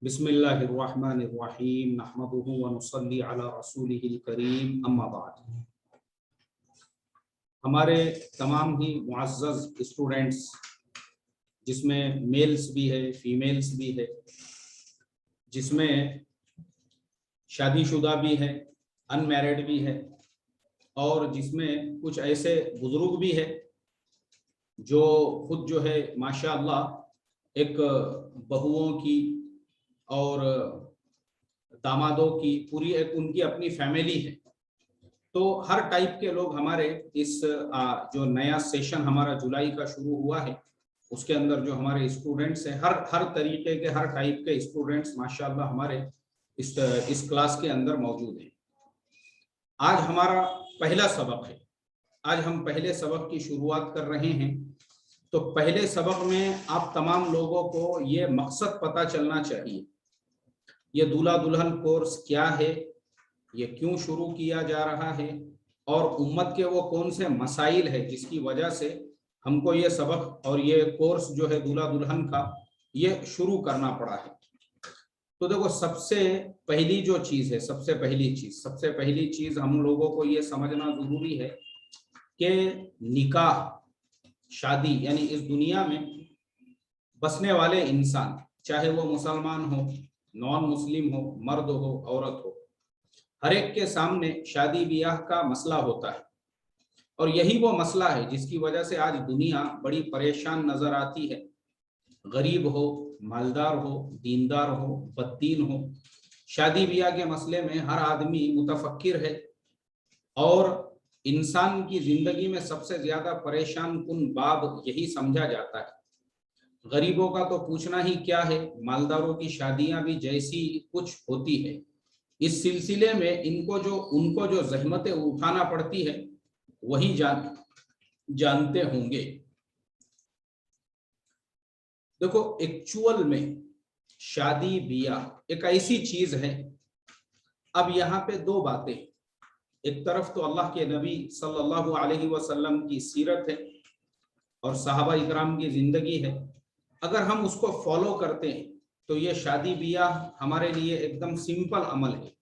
बिस्मिल्लाहिर्रहमानिर्रहीम नहमदुहु व नुसल्ली अला रसूलिहिल करीम अम्मा बाद। हमारे तमाम ही मुअज़्ज़ज़ स्टूडेंट्स, जिसमें मेल्स भी है, फीमेल्स भी है, जिसमें शादीशुदा भी है, अनमैरिड भी है, और जिसमें कुछ ऐसे बुजुर्ग भी है जो खुद जो है माशाअल्लाह एक बहुओं की और दामादों की पूरी एक उनकी अपनी फैमिली है। तो हर टाइप के लोग हमारे इस जो नया सेशन हमारा जुलाई का शुरू हुआ है उसके अंदर जो हमारे स्टूडेंट्स हैं, हर तरीके के हर टाइप के स्टूडेंट्स माशाअल्लाह हमारे इस क्लास के अंदर मौजूद हैं। आज हमारा पहला सबक है। आज हम पहले सबक की शुरुआत कर रहे हैं। तो पहले सबक में आप तमाम लोगों को ये मकसद पता चलना चाहिए, ये दूल्हा दुल्हन कोर्स क्या है, ये क्यों शुरू किया जा रहा है, और उम्मत के वो कौन से मसाइल है जिसकी वजह से हमको ये सबक और ये कोर्स जो है दूल्हा दुल्हन का ये शुरू करना पड़ा है। तो देखो, सबसे पहली जो चीज है, सबसे पहली चीज हम लोगों को ये समझना जरूरी है कि निकाह, शादी, यानी इस दुनिया में बसने वाले इंसान, चाहे वो मुसलमान हो, नॉन मुस्लिम हो, मर्द हो, औरत हो, हर एक के सामने शादी ब्याह का मसला होता है। और यही वो मसला है जिसकी वजह से आज दुनिया बड़ी परेशान नजर आती है। गरीब हो, मालदार हो, दीनदार हो, बददीन हो, शादी ब्याह के मसले में हर आदमी मुतफक्किर है। और इंसान की जिंदगी में सबसे ज्यादा परेशान कुन बाब यही समझा जाता है। गरीबों का तो पूछना ही क्या है, मालदारों की शादियां भी जैसी कुछ होती है। इस सिलसिले में उनको जो जहमतें उठाना पड़ती है वही जानते होंगे। देखो, एक्चुअल में शादी ब्याह एक ऐसी चीज है। अब यहाँ पे दो बातें, एक तरफ तो अल्लाह के नबी सल्लल्लाहु अलैहि वसल्लम की सीरत है और सहाबा इकराम की जिंदगी है। अगर हम उसको फॉलो करते हैं तो ये शादी ब्याह हमारे लिए एकदम सिंपल अमल है।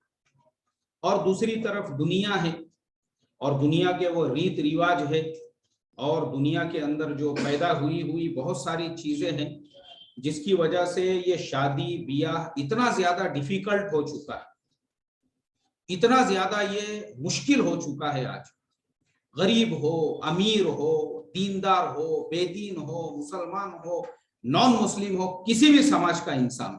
और दूसरी तरफ दुनिया है, और दुनिया के वो रीत रिवाज है, और दुनिया के अंदर जो पैदा हुई बहुत सारी चीजें हैं जिसकी वजह से ये शादी ब्याह इतना ज्यादा डिफिकल्ट हो चुका है, इतना ज्यादा ये मुश्किल हो चुका है। आज गरीब हो, अमीर हो, दीनदार हो, बेदीन हो, मुसलमान हो, नॉन मुस्लिम हो, किसी भी समाज का इंसान,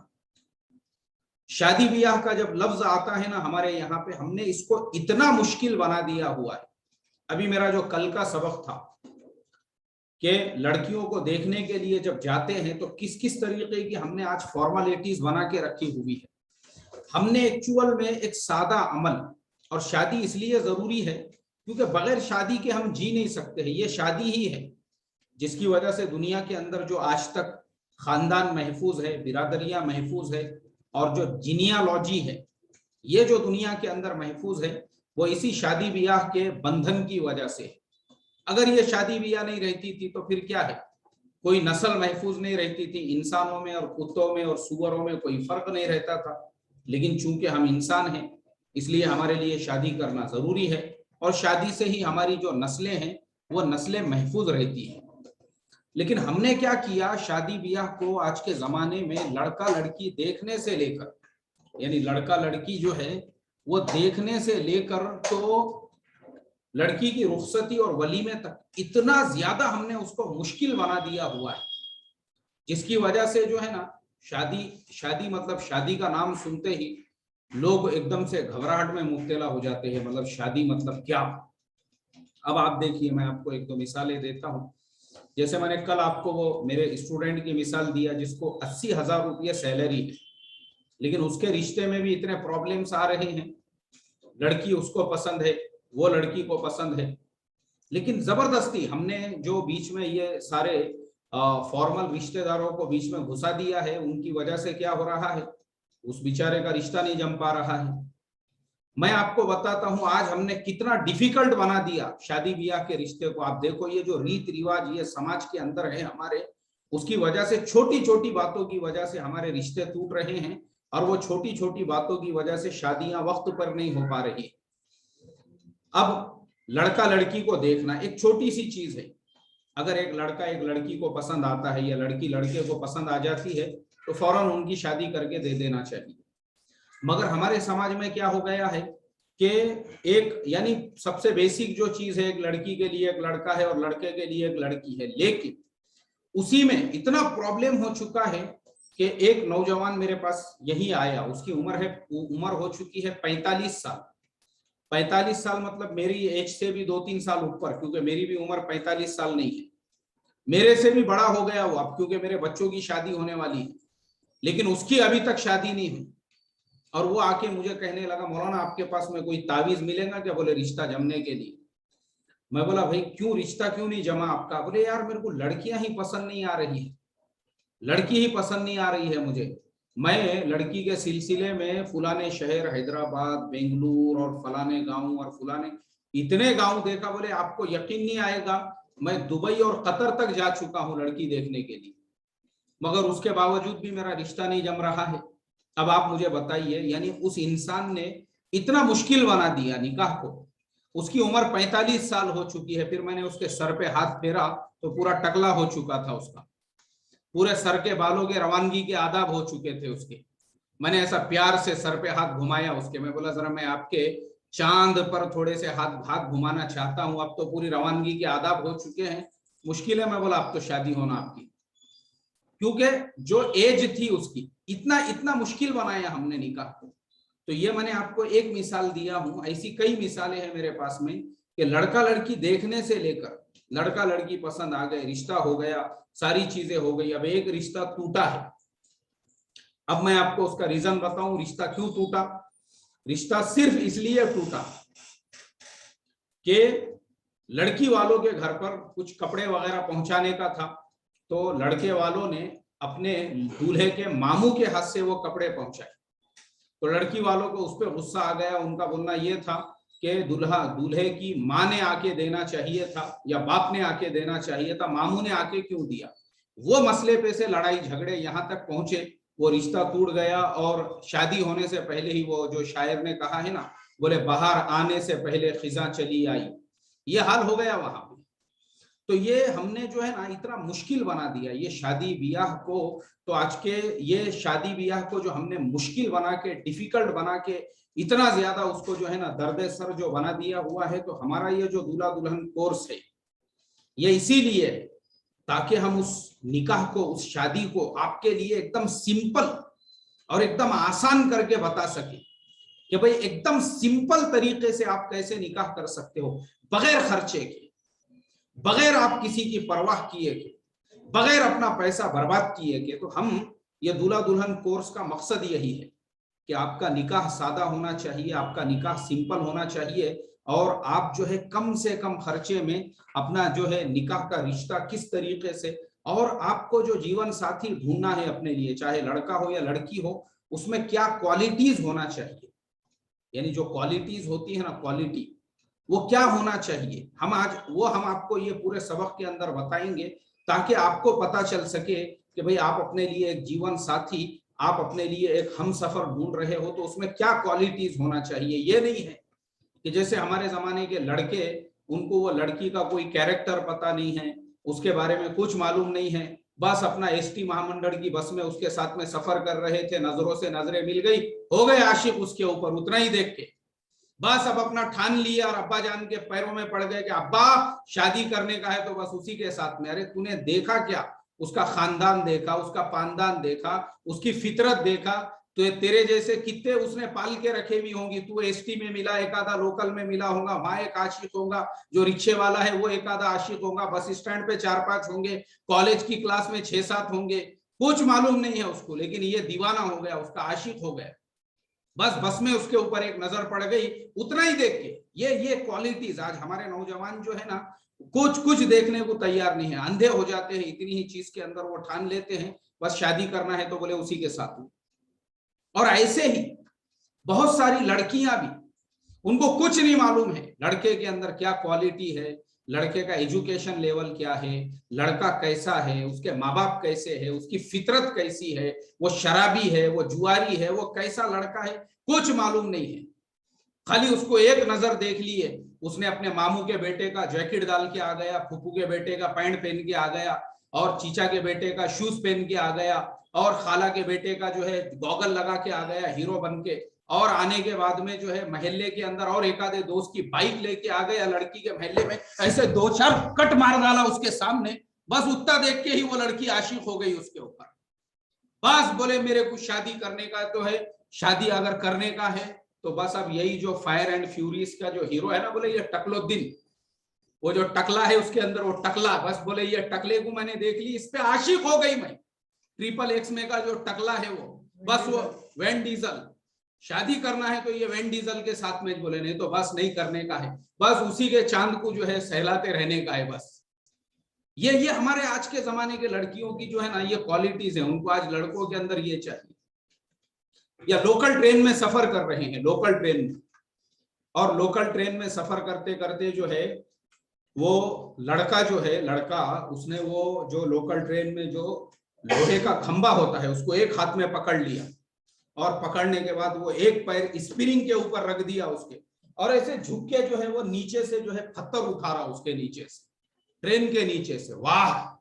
शादी ब्याह का जब लफ्ज आता है ना हमारे यहाँ पे, हमने इसको इतना मुश्किल बना दिया हुआ है। अभी मेरा जो कल का सबक था कि लड़कियों को देखने के लिए जब जाते हैं तो किस किस तरीके की हमने आज फॉर्मेलिटीज बना के रखी हुई है। हमने एक्चुअल में एक सादा अमल, और शादी इसलिए जरूरी है क्योंकि बगैर शादी के हम जी नहीं सकते हैं। ये शादी ही है जिसकी वजह से दुनिया के अंदर जो आज तक खानदान महफूज है, बिरादरियां महफूज है, और जो जीनियालॉजी है ये जो दुनिया के अंदर महफूज है वो इसी शादी ब्याह के बंधन की वजह से। अगर ये शादी ब्याह नहीं रहती थी तो फिर क्या है, कोई नस्ल महफूज नहीं रहती थी, इंसानों में और कुत्तों में और सुअरों में कोई फर्क नहीं रहता था। लेकिन चूंकि हम इंसान हैं इसलिए हमारे लिए शादी करना जरूरी है, और शादी से ही हमारी जो नस्लें हैं वो नस्लें महफूज रहती हैं। लेकिन हमने क्या किया, शादी ब्याह को आज के जमाने में लड़का लड़की देखने से लेकर, यानी लड़का लड़की जो है वो देखने से लेकर तो लड़की की रुखसती और वलीमे तक इतना ज्यादा हमने उसको मुश्किल बना दिया हुआ है, जिसकी वजह से जो है ना शादी मतलब शादी का नाम सुनते ही लोग एकदम से घबराहट में मुब्तला हो जाते हैं। मतलब शादी मतलब क्या। अब आप देखिए, मैं आपको एक दो मिसालें देता हूं। जैसे मैंने कल आपको वो मेरे स्टूडेंट की मिसाल दिया जिसको 80,000 रुपये सैलरी है, लेकिन उसके रिश्ते में भी इतने प्रॉब्लम्स आ रहे हैं। लड़की उसको पसंद है, वो लड़की को पसंद है, लेकिन जबरदस्ती हमने जो बीच में ये सारे फॉर्मल रिश्तेदारों को बीच में घुसा दिया है, उनकी वजह से क्या हो रहा है, उस बेचारे का रिश्ता नहीं जम पा रहा है। मैं आपको बताता हूं आज हमने कितना डिफिकल्ट बना दिया शादी ब्याह के रिश्ते को। आप देखो, ये जो रीत रिवाज ये समाज के अंदर है हमारे, उसकी वजह से, छोटी छोटी बातों की वजह से हमारे रिश्ते टूट रहे हैं, और वो छोटी छोटी बातों की वजह से शादियां वक्त पर नहीं हो पा रही। अब लड़का लड़की को देखना एक छोटी सी चीज है। अगर एक लड़का एक लड़की को पसंद आता है या लड़की लड़के को पसंद आ जाती है तो फौरन उनकी शादी करके दे देना चाहिए। मगर हमारे समाज में क्या हो गया है कि एक, यानी सबसे बेसिक जो चीज है, एक लड़की के लिए एक लड़का है और लड़के के लिए एक लड़की है, लेकिन उसी में इतना प्रॉब्लम हो चुका है कि एक नौजवान मेरे पास यही आया, उसकी उम्र हो चुकी है 45 साल। 45 साल मतलब मेरी एज से भी 2-3 साल ऊपर, क्योंकि मेरी भी उम्र 45 साल नहीं है, मेरे से भी बड़ा हो गया वो अब, क्योंकि मेरे बच्चों की शादी होने वाली है, लेकिन उसकी अभी तक शादी नहीं हुई। और वो आके मुझे कहने लगा, मौलाना आपके पास में कोई तावीज मिलेगा क्या? बोले रिश्ता जमने के लिए। मैं बोला भाई क्यों, रिश्ता क्यों नहीं जमा आपका? बोले यार मेरे को लड़कियां ही पसंद नहीं आ रही है, लड़की ही पसंद नहीं आ रही है मुझे। मैं लड़की के सिलसिले में फलाने शहर, हैदराबाद, बेंगलुरु और फलाने गांव और फलाने इतने गांव देखा, बोले आपको यकीन नहीं आएगा, मैं दुबई और कतर तक जा चुका हूं लड़की देखने के लिए, मगर उसके बावजूद भी मेरा रिश्ता नहीं जम रहा है। अब आप मुझे बताइए, यानी उस इंसान ने इतना मुश्किल बना दिया निकाह को। उसकी उम्र 45 साल हो चुकी है, फिर मैंने उसके सर पे हाथ फेरा तो पूरा टकला हो चुका था उसका, पूरे सर के बालों के रवानगी के आदाब हो चुके थे उसके। मैंने ऐसा प्यार से सर पे हाथ घुमाया उसके, मैं बोला जरा मैं आपके चांद पर थोड़े से हाथ हाथ घुमाना चाहता हूं, अब तो पूरी रवानगी के आदाब हो चुके हैं, मुश्किल है। मैं बोला अब तो शादी होना आपकी, क्योंकि जो एज थी उसकी, इतना इतना मुश्किल बनाया हमने निकाह को। तो ये मैंने आपको एक मिसाल दिया हूं, ऐसी कई मिसालें हैं मेरे पास में कि लड़का लड़की देखने से लेकर लड़का लड़की पसंद आ गए, रिश्ता हो गया, सारी चीजें हो गई, अब एक रिश्ता टूटा है। अब मैं आपको उसका रीजन बताऊं, रिश्ता क्यों टूटा। रिश्ता सिर्फ इसलिए टूटा कि लड़की वालों के घर पर कुछ कपड़े वगैरह पहुंचाने का था, तो लड़के वालों ने अपने दूल्हे के मामू के हाथ से वो कपड़े पहुंचाए। तो लड़की वालों को उस पर गुस्सा आ गया, उनका बोलना ये था कि दूल्हे की माँ ने आके देना चाहिए था या बाप ने आके देना चाहिए था, मामू ने आके क्यों दिया। वो मसले पे से लड़ाई झगड़े यहाँ तक पहुंचे, वो रिश्ता टूट गया। और शादी होने से पहले ही, वो जो शायर ने कहा है ना, बोले बाहर आने से पहले खिजा चली आई, ये हाल हो गया वहां पे। तो ये हमने जो है ना इतना मुश्किल बना दिया ये शादी ब्याह को। तो आज के ये शादी ब्याह को जो हमने मुश्किल बना के, डिफिकल्ट बना के, इतना ज्यादा उसको जो है ना दर्द सर जो बना दिया हुआ है। तो हमारा ये जो दूल्हा दुल्हन कोर्स है ये इसीलिए, ताकि हम उस निकाह को, उस शादी को आपके लिए एकदम सिंपल और एकदम आसान करके बता सके कि भाई एकदम सिंपल तरीके से आप कैसे निकाह कर सकते हो, बगैर खर्चे के, बगैर आप किसी की परवाह किए के, बगैर अपना पैसा बर्बाद किए के। तो हम ये दूल्हा दुल्हन कोर्स का मकसद यही है कि आपका निकाह सादा होना चाहिए, आपका निकाह सिंपल होना चाहिए, और आप जो है कम से कम खर्चे में अपना जो है निकाह का रिश्ता किस तरीके से, और आपको जो जीवन साथी ढूंढना है अपने लिए, चाहे लड़का हो या लड़की हो, उसमें क्या क्वालिटीज होना चाहिए, यानी जो क्वालिटीज होती है ना, क्वालिटी वो क्या होना चाहिए, हम आपको ये पूरे सबक के अंदर बताएंगे, ताकि आपको पता चल सके कि भाई आप अपने लिए एक जीवन साथी, आप अपने लिए एक हम सफर ढूंढ रहे हो, तो उसमें क्या क्वालिटीज होना चाहिए। ये नहीं है कि जैसे हमारे जमाने के लड़के, उनको वो लड़की का कोई कैरेक्टर पता नहीं है, उसके बारे में कुछ मालूम नहीं है, बस अपना एसटी महामंडल की बस में उसके साथ में सफर कर रहे थे, नजरों से नजरें मिल गई, हो गए आशिक उसके ऊपर, उतना ही देख के बस अब अपना ठान लिया और अब्बा जान के पैरों में पड़ गए कि अब्बा शादी करने का है तो बस उसी के साथ में। अरे तूने देखा क्या, उसका खानदान देखा, उसका पानदान देखा, उसकी फितरत देखा, तो तेरे जैसे कितने उसने पाल के रखे भी होंगी। तू एसटी में मिला, एक आधा लोकल में मिला होगा, वहां एक आशिक होगा, जो रिक्शे वाला है वो एक आधा आशिक होगा, बस स्टैंड पे 4-5 होंगे, कॉलेज की क्लास में 6-7 होंगे, कुछ मालूम नहीं है उसको, लेकिन ये दीवाना हो गया, उसका आशिक हो गया, बस में उसके ऊपर एक नजर पड़ गई, उतना ही देख के। ये क्वालिटीज आज हमारे नौजवान जो है ना कुछ देखने को तैयार नहीं है, अंधे हो जाते हैं इतनी ही चीज के अंदर, वो ठान लेते हैं बस शादी करना है तो बोले उसी के साथ। और ऐसे ही बहुत सारी लड़कियां भी, उनको कुछ नहीं मालूम है लड़के के अंदर क्या क्वालिटी है, लड़के का एजुकेशन लेवल क्या है, लड़का कैसा है, उसके माँ बाप कैसे है, उसकी फितरत कैसी है, वो शराबी है, वो जुआरी है, वो कैसा लड़का है, कुछ मालूम नहीं है। खाली उसको एक नजर देख लिए, उसने अपने मामू के बेटे का जैकेट डाल के आ गया, फूफू के बेटे का पैंट पहन के आ गया, और चीचा के बेटे का शूज पहन के आ गया, और खाला के बेटे का जो है गॉगल लगा के आ गया हीरो बन के, और आने के बाद में जो है महल्ले के अंदर और एक आधे दोस्त की बाइक लेके आ गया लड़की के महल्ले में, ऐसे दो चार कट मार डाला उसके सामने, बस उतना देख के ही वो लड़की आशिक हो गई उसके ऊपर। बस बोले मेरे को शादी करने का तो है, शादी अगर करने का है तो बस अब यही जो फायर एंड फ्यूरीज का जो हीरो है ना, बोले ये टकलुद्दीन, वो जो टकला है उसके अंदर वो टकला, बस बोले ये टकले को मैंने देख ली, इस पे आशिक हो गई मैं। ट्रिपल एक्स में का जो टकला है वो, बस वो वैन डीजल, शादी करना है तो ये वैन डीजल के साथ में, बोले नहीं तो बस नहीं करने का है, बस उसी के चांद को जो है सहलाते रहने का है बस। ये हमारे आज के जमाने के लड़कियों की जो है ना ये क्वालिटीज है, उनको आज लड़कों के अंदर ये चाहिए। या लोकल ट्रेन में सफर कर रहे हैं, लोकल ट्रेन में, और लोकल ट्रेन में सफर करते करते जो है वो लड़का जो है, लड़का उसने वो जो लोकल ट्रेन में जो लोहे का खंबा होता है उसको एक हाथ में पकड़ लिया, और पकड़ने के बाद वो एक पैर स्प्रिंग के ऊपर रख दिया उसके, और ऐसे झुक के जो है वो नीचे से जो है पत्थर उठा रहा उसके नीचे से, ट्रेन के नीचे से। वाह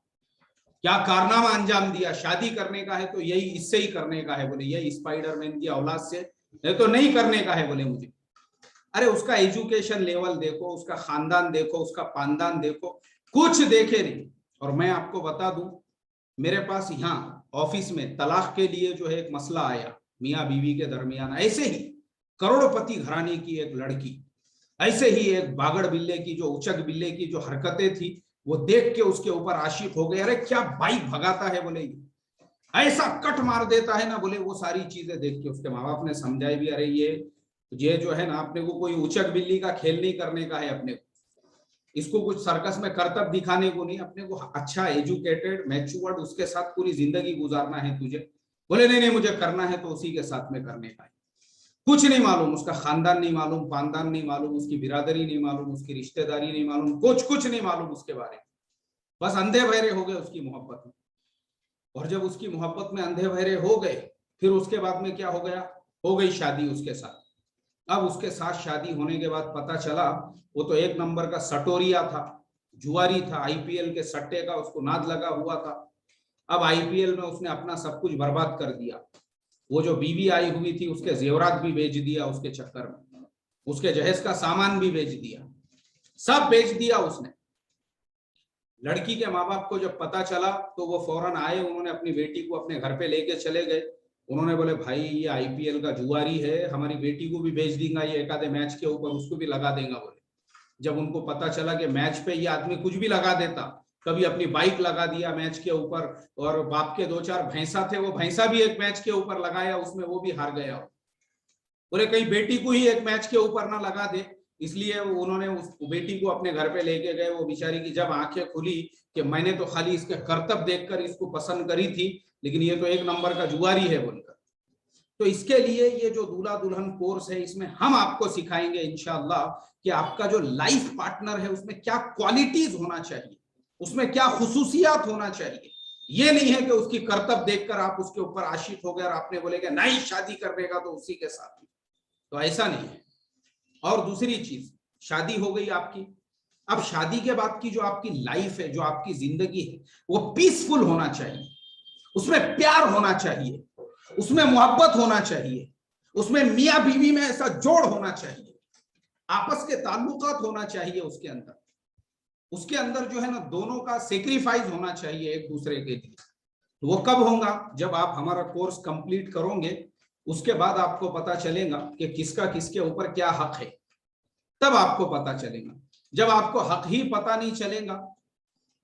क्या कारनामा अंजाम दिया। शादी करने का है तो यही इससे ही करने का है, बोले यही स्पाइडरमैन की औलाद से, नहीं तो नहीं करने का है बोले मुझे। अरे उसका एजुकेशन लेवल देखो, उसका खानदान देखो, उसका पानदान देखो, कुछ देखे नहीं। और मैं आपको बता दूं, मेरे पास यहाँ ऑफिस में तलाक के लिए जो है एक मसला आया मियाँ बीवी के दरमियान, ऐसे ही करोड़पति घराने की एक लड़की, ऐसे ही एक बागड़ बिल्ले की जो उचक बिल्ले की जो हरकतें थी वो देख के उसके ऊपर आशिक हो गए। अरे क्या बाइक भगाता है बोले, ऐसा कट मार देता है ना बोले, वो सारी चीजें देख के उसके माँ बाप ने समझाई भी, अरे ये जो है ना अपने को कोई उचक बिल्ली का खेल नहीं करने का है, अपने को इसको कुछ सर्कस में करतब दिखाने को नहीं, अपने को अच्छा एजुकेटेड मैच्योर्ड उसके साथ पूरी जिंदगी गुजारना है तुझे। बोले नहीं नहीं मुझे करना है तो उसी के साथ में करने का है। कुछ नहीं मालूम, उसका खानदान नहीं मालूम, पानदान नहीं मालूम, उसकी बिरादरी नहीं मालूम, उसकी रिश्तेदारी नहीं मालूम, कुछ नहीं मालूम उसके बारे में, बस अंधे बहरे हो गए उसकी मोहब्बत में। और जब उसकी मोहब्बत में अंधे बहरे हो गए, फिर उसके बाद में क्या हो गया, हो गई शादी उसके साथ। अब उसके साथ शादी होने के बाद पता चला वो तो एक नंबर का सटोरिया था, जुआरी था, आईपीएल के सट्टे का उसको नाद लगा हुआ था। अब आईपीएल में उसने अपना सब कुछ बर्बाद कर दिया। वो जो बीवी आई हुई थी उसके जेवरात भी बेच दिया उसके चक्कर में, उसके जहेज का सामान भी बेच दिया, सब बेच दिया उसने। लड़की के माँ बाप को जब पता चला तो वो फौरन आए, उन्होंने अपनी बेटी को अपने घर पे लेके चले गए। उन्होंने बोले भाई ये आईपीएल का जुआरी है, हमारी बेटी को भी बेच देगा ये एक आधे मैच के ऊपर, उसको भी लगा देगा बोले। जब उनको पता चला कि मैच पे ये आदमी कुछ भी लगा देता, कभी अपनी बाइक लगा दिया मैच के ऊपर, और बाप के दो चार भैंसा थे वो भैंसा भी एक मैच के ऊपर लगाया, उसमें वो भी हार गया। बोले कहीं बेटी को ही एक मैच के ऊपर ना लगा दे, इसलिए उन्होंने उस बेटी को अपने घर पे लेके गए। वो बेचारी की जब आंखें खुली कि मैंने तो खाली इसके करतब देखकर इसको पसंद करी थी, लेकिन ये तो एक नंबर का जुआरी है बोलकर। तो इसके लिए ये जो दूल्हा दुल्हन कोर्स है, इसमें हम आपको सिखाएंगे इंशाअल्लाह कि आपका जो लाइफ पार्टनर है उसमें क्या क्वालिटीज होना चाहिए, उसमें क्या खुसूसियात होना चाहिए। ये नहीं है कि उसकी करतब देखकर आप उसके ऊपर आशिक हो गए और आपने बोलेगा नहीं शादी करने का तो उसी के साथ, तो ऐसा नहीं है। और दूसरी चीज, शादी हो गई आपकी, अब शादी के बाद की जो आपकी लाइफ है, जो आपकी जिंदगी है, वो पीसफुल होना चाहिए, उसमें प्यार होना चाहिए, उसमें मोहब्बत होना चाहिए, उसमें मियां बीवी में ऐसा जोड़ होना चाहिए, आपस के ताल्लुकात होना चाहिए उसके अंदर। उसके अंदर जो है ना दोनों का सेक्रीफाइस होना चाहिए एक दूसरे के लिए। तो वो कब होगा, जब आप हमारा कोर्स कंप्लीट करोगे, उसके बाद आपको पता चलेगा कि किसका किसके ऊपर क्या हक है, तब आपको पता चलेगा। जब आपको हक ही पता नहीं चलेगा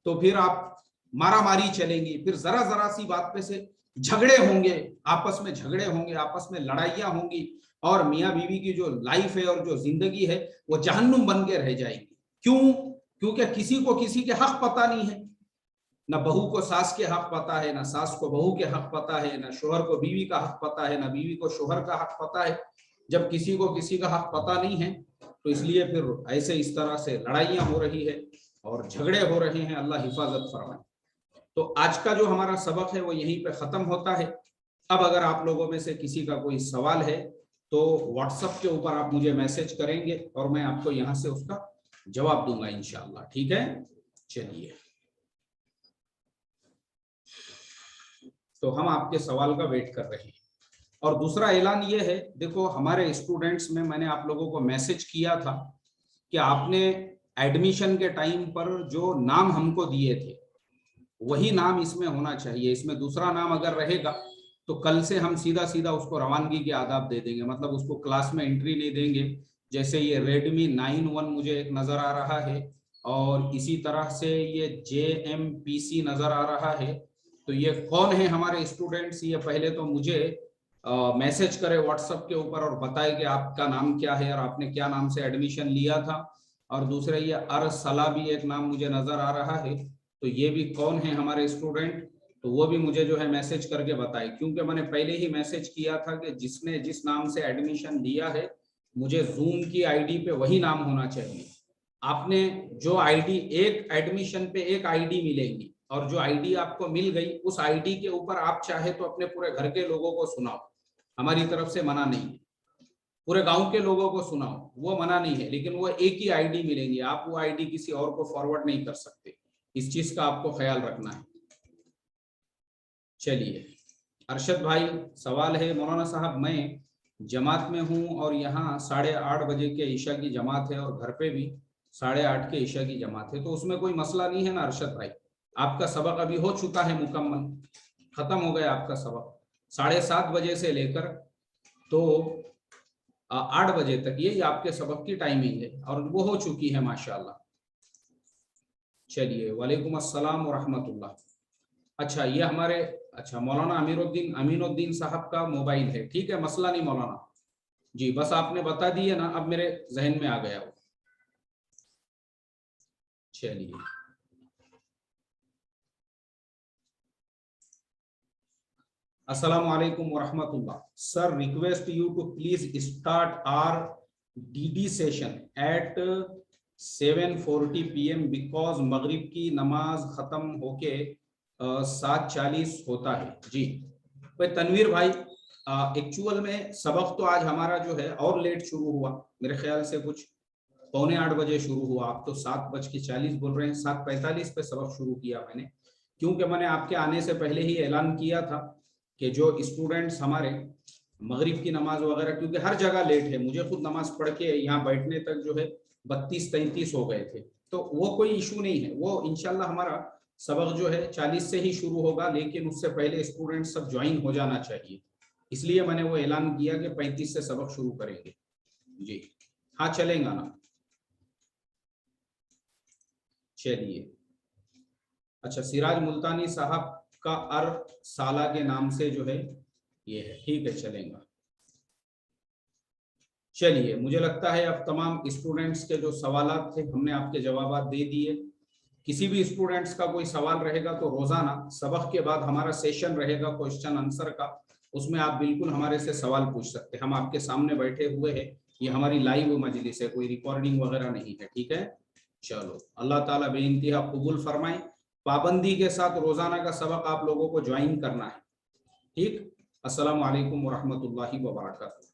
तो फिर आप मारामारी चलेंगी, फिर जरा जरा सी बात पे से झगड़े होंगे, आपस में झगड़े होंगे, आपस में लड़ाइयां होंगी, और मियाँ बीवी की जो लाइफ है और जो जिंदगी है वो जहन्नुम बन के रह जाएगी। क्यों? क्योंकि किसी को किसी के हक पता नहीं है, ना बहू को सास के हक पता है, ना सास को बहू के हक पता है, ना शोहर को बीवी का हक पता है, ना बीवी को शोहर का हक पता है। जब किसी को किसी का हक पता नहीं है तो इसलिए फिर ऐसे इस तरह से लड़ाइयां हो रही है। और झगड़े हो रहे हैं, अल्लाह हिफाजत फरमाए। तो आज का जो हमारा सबक है वो यहीं पे ख़त्म होता है। अब अगर आप लोगों में से किसी का कोई सवाल है तो व्हाट्सएप के ऊपर आप मुझे मैसेज करेंगे और मैं आपको यहाँ से उसका जवाब दूंगा इंशाअल्लाह, ठीक है। चलिए, तो हम आपके सवाल का वेट कर रहे हैं। और दूसरा ऐलान ये है, देखो हमारे स्टूडेंट्स में मैंने आप लोगों को मैसेज किया था कि आपने एडमिशन के टाइम पर जो नाम हमको दिए थे वही नाम इसमें होना चाहिए। इसमें दूसरा नाम अगर रहेगा तो कल से हम सीधा सीधा उसको रवानगी के आदाब दे देंगे, मतलब उसको क्लास में एंट्री नहीं देंगे। जैसे ये Redmi 9 मुझे एक नज़र आ रहा है और इसी तरह से ये JMPC नज़र आ रहा है। तो ये कौन है हमारे स्टूडेंट्स, ये पहले तो मुझे मैसेज करे व्हाट्सएप के ऊपर और बताए कि आपका नाम क्या है और आपने क्या नाम से एडमिशन लिया था। और दूसरे ये अरसला भी एक नाम मुझे नज़र आ रहा है, तो ये भी कौन है हमारे स्टूडेंट, तो वो भी मुझे जो है मैसेज करके बताए, क्योंकि मैंने पहले ही मैसेज किया था कि जिसने जिस नाम से एडमिशन लिया है मुझे जूम की आईडी पे वही नाम होना चाहिए। आपने जो आईडी, एक एडमिशन पे एक आईडी मिलेगी और जो आईडी आपको मिल गई उस आईडी के ऊपर आप चाहे तो अपने पूरे घर के लोगों को सुनाओ, हमारी तरफ से मना नहीं है। पूरे गांव के लोगों को सुनाओ, वो मना नहीं है, लेकिन वो एक ही आईडी मिलेंगी, आप वो आईडी किसी और को फॉरवर्ड नहीं कर सकते। इस चीज का आपको ख्याल रखना है। चलिए, अरशद भाई सवाल है, मौलाना साहब मैं जमात में हूँ और यहाँ 8:30 बजे के ईशा की जमात है और घर पे भी 8:30 के ईशा की जमात है, तो उसमें कोई मसला नहीं है ना अरशद भाई? आपका सबक अभी हो चुका है मुकम्मल, खत्म हो गया आपका सबक। 7:30 बजे से लेकर तो 8 बजे तक ये आपके सबक की टाइमिंग है और वो हो चुकी है माशाल्लाह। चलिए, वालेकुम अस्सलाम व रहमतुल्लाह। अच्छा, ये हमारे मौलाना अमीनुद्दीन साहब का मोबाइल है, ठीक है, मसला नहीं मौलाना जी, बस आपने बता दिए ना, अब मेरे जहन में आ गया वो। चलिए, अस्सलामु अलैकुम व रहमतुल्लाह। Sir, request you to please start our DD session at 7:40 PM because मगरिब की नमाज खत्म होके 7:40 होता है जी। भाई तनवीर भाई, एक्चुअल में सबक तो आज हमारा जो है और लेट शुरू हुआ, मेरे ख्याल से कुछ 7:45 बजे शुरू हुआ। आप तो 7:40 बोल रहे हैं, 7:45 पे सबक शुरू किया मैंने, क्योंकि मैंने आपके आने से पहले ही ऐलान किया था कि जो स्टूडेंट्स हमारे मगरिब की नमाज वगैरह, क्योंकि हर जगह लेट है, मुझे खुद नमाज पढ़ के यहाँ बैठने तक जो है 32-33 हो गए थे, तो वो कोई इशू नहीं है। वो इंशाल्लाह हमारा सबक जो है 40 से ही शुरू होगा, लेकिन उससे पहले स्टूडेंट सब ज्वाइन हो जाना चाहिए, इसलिए मैंने वो ऐलान किया कि 35 से सबक शुरू करेंगे जी। हाँ, चलेगा ना? चलिए, अच्छा, सिराज मुल्तानी साहब का अर साला के नाम से जो है ये है, ठीक है, चलेगा। चलिए, मुझे लगता है अब तमाम स्टूडेंट्स के जो सवालात थे हमने आपके जवाब दे दिए। किसी भी स्टूडेंट्स का कोई सवाल रहेगा तो रोजाना सबक के बाद हमारा सेशन रहेगा क्वेश्चन आंसर का, उसमें आप बिल्कुल हमारे से सवाल पूछ सकते हैं। हम आपके सामने बैठे हुए हैं, ये हमारी लाइव मजलिस है, कोई रिकॉर्डिंग वगैरह नहीं है, ठीक है। चलो, अल्लाह ताला बेइंतहा कबूल फरमाए। पाबंदी के साथ रोजाना का सबक आप लोगों को ज्वाइन करना है, ठीक। अस्सलामु अलैकुम व रहमतुल्लाहि व बरकातहू।